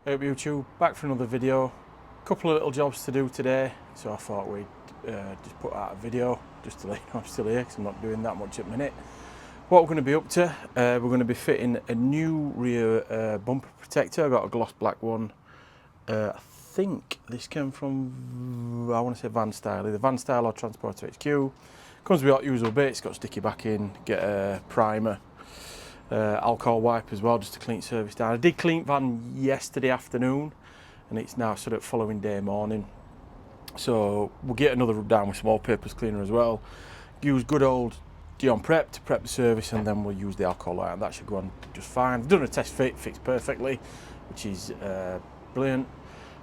Hey up YouTube, back for another video. Couple of little jobs to do today, so I thought we'd just put out a video just to let you know I'm still here because I'm not doing that much at the minute. What we're going to be up to, we're going to be fitting a new rear bumper protector. I got a gloss black one. I think this came from, I want to say Van Style, either Van Style or TransporterHQ. Comes with all usual bits, got sticky back in, get a primer. Alcohol wipe as well, just to clean service down. I did clean van yesterday afternoon and it's now sort of following day morning, so we'll get another rub down with some all-purpose cleaner as well. Use good old Dion Prep to prep the service, and then we'll use the alcohol wipe and that should go on just fine. I've done a test fit, fits perfectly, which is brilliant.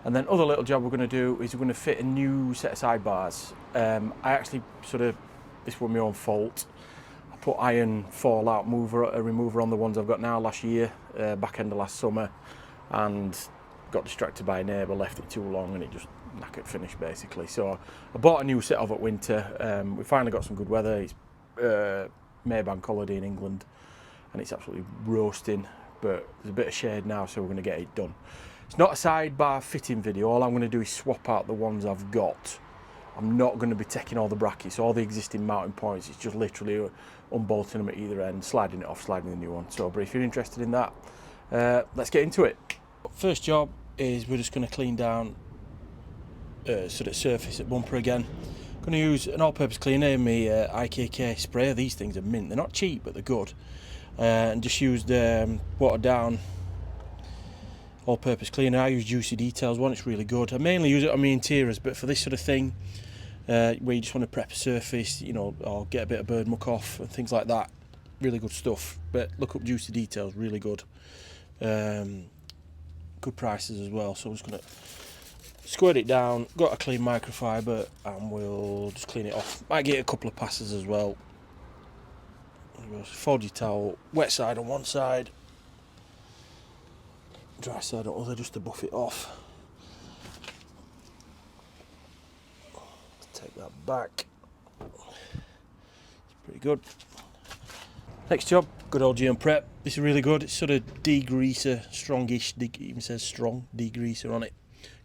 And then other little job we're going to do is we're going to fit a new set of sidebars. I actually this was my own fault. Put iron fallout remover on the ones I've got now last year, back end of last summer, and got distracted by a neighbour, left it too long and it just knackered finished basically. So I bought a new set of at winter. We finally got some good weather. It's May bank holiday in England and it's absolutely roasting, but there's a bit of shade now, so we're going to get it done. It's not a sidebar fitting video. All I'm going to do is swap out the ones I've got. I'm not going to be taking all the brackets, all the existing mounting points. It's just literally unbolting them at either end, sliding it off, sliding the new one. So, but if you're interested in that, let's get into it. First job is we're just going to clean down sort of surface at bumper again. Going to use an all-purpose cleaner, my IKK sprayer. These things are mint. They're not cheap, but they're good. And just used watered down all-purpose cleaner. I use Juicy Details one. It's really good. I mainly use it on my interiors, but for this sort of thing, where you just want to prep a surface, you know, or get a bit of bird muck off and things like that, really good stuff. But look up Juicy Details, really good. Good prices as well. So I'm just going to squirt it down. Got a clean microfiber, and we'll just clean it off. Might get a couple of passes as well. Fold your towel, wet side on one side, dry side on the other, just to buff it off. Take that back. It's pretty good. Next job, good old Dion Prep. This is really good. It's sort of degreaser, strongish. It even says strong degreaser on it.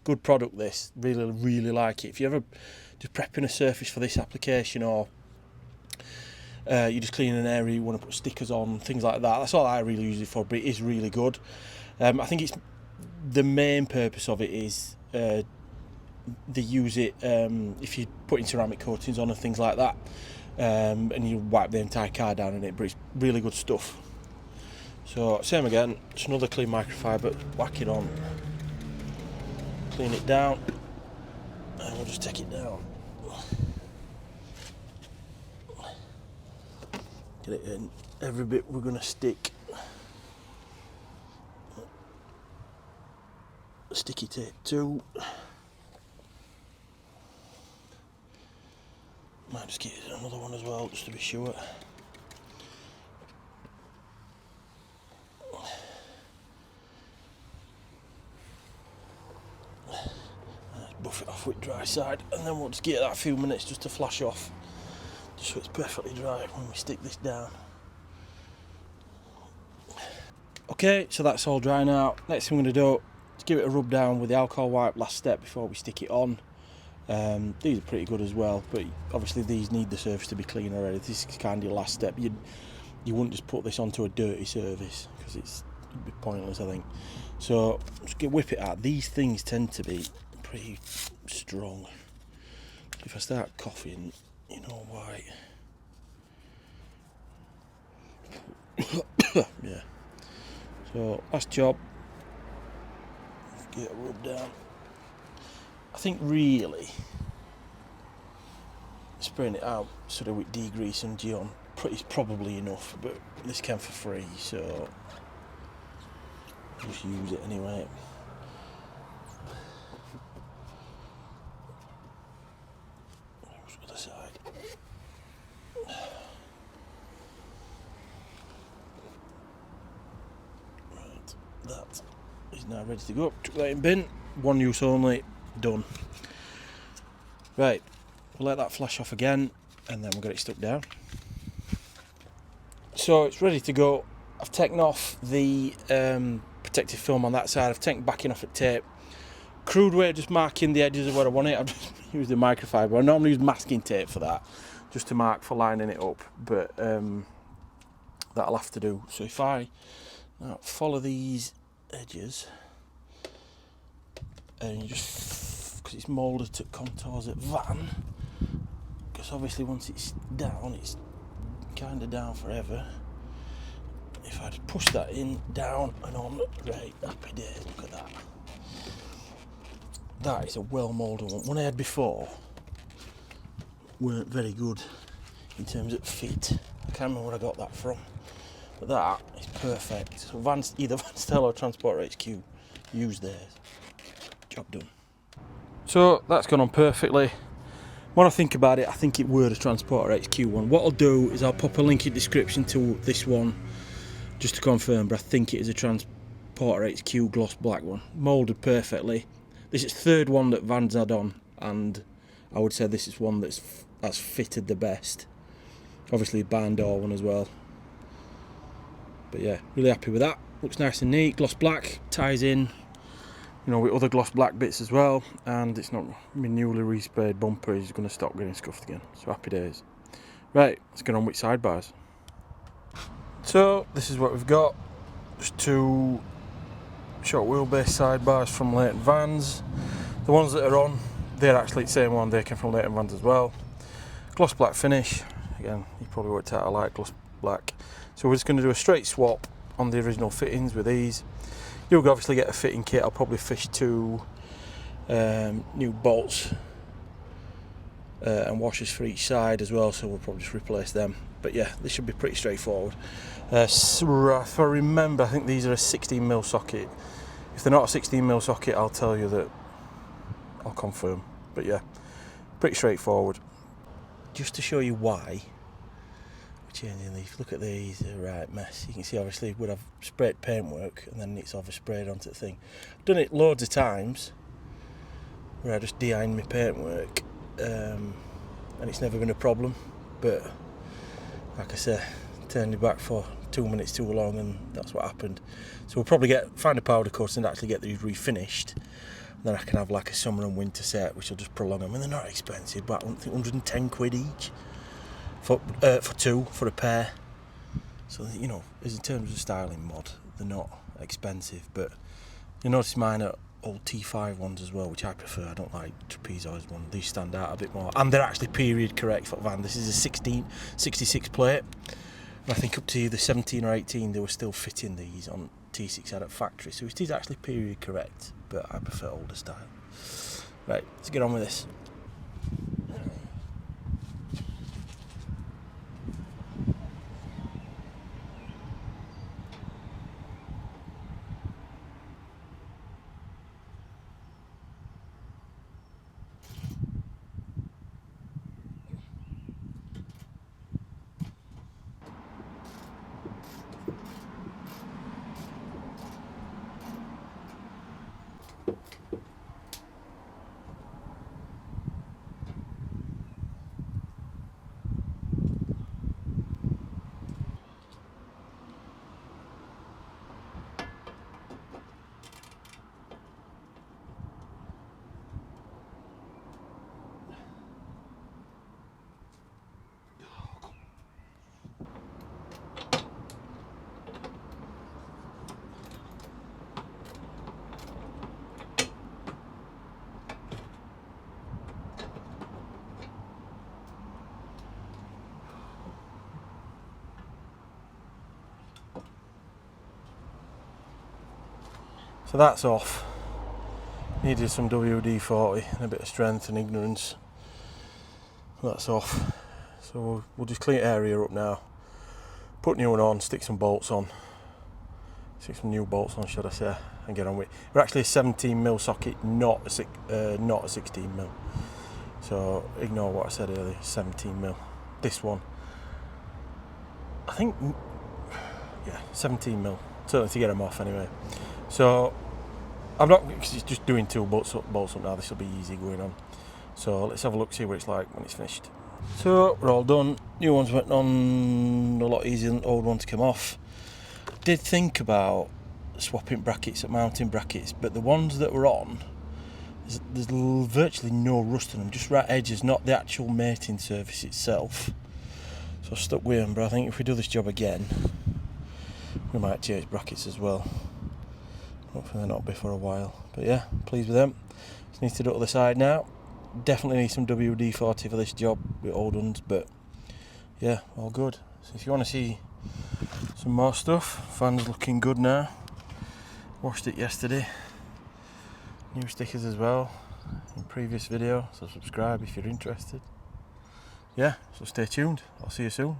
Good product. This really like it. If you're ever just prepping a surface for this application, or you're just cleaning an area, you want to put stickers on, things like that. That's all I really use it for. But it is really good. I think it's the main purpose of it is they use it if you're putting ceramic coatings on and things like that, and you wipe the entire car down in it, but it's really good stuff. So same again, just another clean microfiber, whack it on, clean it down, and we'll just take it down, get it in every bit we're going to stick. Sticky tape too. Might just get another one as well, just to be sure. Buff it off with dry side, and then we'll just get that a few minutes just to flash off, just so it's perfectly dry when we stick this down. Okay, so that's all dry now. Next thing I'm going to do, give it a rub down with the alcohol wipe, last step before we stick it on. These are pretty good as well, but obviously these need the surface to be clean already. This is kind of your last step. You wouldn't just put this onto a dirty surface because it'd be pointless, I think. So just whip it out. These things tend to be pretty strong. If I start coughing, you know why. Yeah. So last job. Get a rub down. I think really spraying it out sort of with degrease and Dion is probably enough, but this came for free, so just use it anyway. Other side. Right, that is now ready to go. Chuck that in bin, one use only, done. Right, we'll let that flash off again and then we'll get it stuck down. So it's ready to go. I've taken off the protective film on that side. I've taken backing off at tape. Crude way of just marking the edges of where I want it. I've just used the microfiber. I normally use masking tape for that, just to mark for lining it up, but that'll have to do. So if I now follow these edges, and you just, because it's moulded to contours at van, because obviously once it's down, it's kind of down forever. If I just push that in, down, and on, right, happy days, look at that. That is a well moulded one. One I had before weren't very good in terms of fit. I can't remember where I got that from, but that is perfect. So either Van Stel or TransporterHQ, use theirs. Job done. So that's gone on perfectly. When I think about it, I think it were a TransporterHQ one. What I'll do is I'll pop a link in the description to this one just to confirm, but I think it is a TransporterHQ gloss black one. Moulded perfectly. This is the third one that Van's had on, and I would say this is one that's fitted the best. Obviously a barn door one as well. But yeah, really happy with that. Looks nice and neat, gloss black, ties in, you know, with other gloss black bits as well, and it's not, my newly resprayed bumper is going to stop getting scuffed again, so happy days. Right, let's get on with sidebars. So this is what we've got, just two short wheelbase sidebars from Leighton Vans. The ones that are on, they're actually the same one, they came from Leighton Vans as well. Gloss black finish, again, you probably worked out I like gloss black. So we're just going to do a straight swap on the original fittings with these. You'll obviously get a fitting kit. I'll probably fish two new bolts and washers for each side as well, so we'll probably just replace them. But yeah, this should be pretty straightforward. If I remember, I think these are a 16mm socket. If they're not a 16mm socket, I'll tell you that, I'll confirm. But yeah, pretty straightforward. Just to show you why we're changing these, look at these, they're a right mess. You can see obviously where I've sprayed paintwork and then it's oversprayed onto the thing. I've done it loads of times where I just de-iron my paintwork and it's never been a problem, but like I said, turned it back for 2 minutes too long and that's what happened. So we'll probably find a powder coat and actually get these refinished. Then I can have like a summer and winter set, which will just prolong them. And they're not expensive, but I think 110 quid each for two, for a pair. So, you know, as in terms of styling mod, they're not expensive. But you'll notice mine are old T5 ones as well, which I prefer. I don't like trapezoid ones. These stand out a bit more. And they're actually period correct for van. This is a 66 plate. And I think up to either 17 or 18, they were still fitting these on T6 out at factory. So it is actually period correct, but I prefer older style. Right, let's get on with this. So that's off. Needed some WD-40 and a bit of strength and ignorance. That's off. So we'll just clean the area up now. Put new one on, stick some bolts on. Stick some new bolts on, should I say, and get on with it. We're actually a 17mm socket, not a 16mm. So ignore what I said earlier, 17mm. This one, I think, yeah, 17mm. Certainly to get them off anyway. So I'm not, because it's just doing two bolts up now, this will be easy going on. So let's have a look, see what it's like when it's finished. So we're all done. New ones went on a lot easier than old ones to come off. Did think about swapping brackets, mounting brackets, but the ones that were on, there's virtually no rust on them, just right edges, not the actual mating surface itself. So I stuck with them, but I think if we do this job again, we might change brackets as well. Hopefully they'll not be for a while. But yeah, pleased with them. Just need to do it to the side now. Definitely need some WD-40 for this job with old ones, but yeah, all good. So if you want to see some more stuff, fan's looking good now. Washed it yesterday. New stickers as well in previous video, so subscribe if you're interested. Yeah, so stay tuned. I'll see you soon.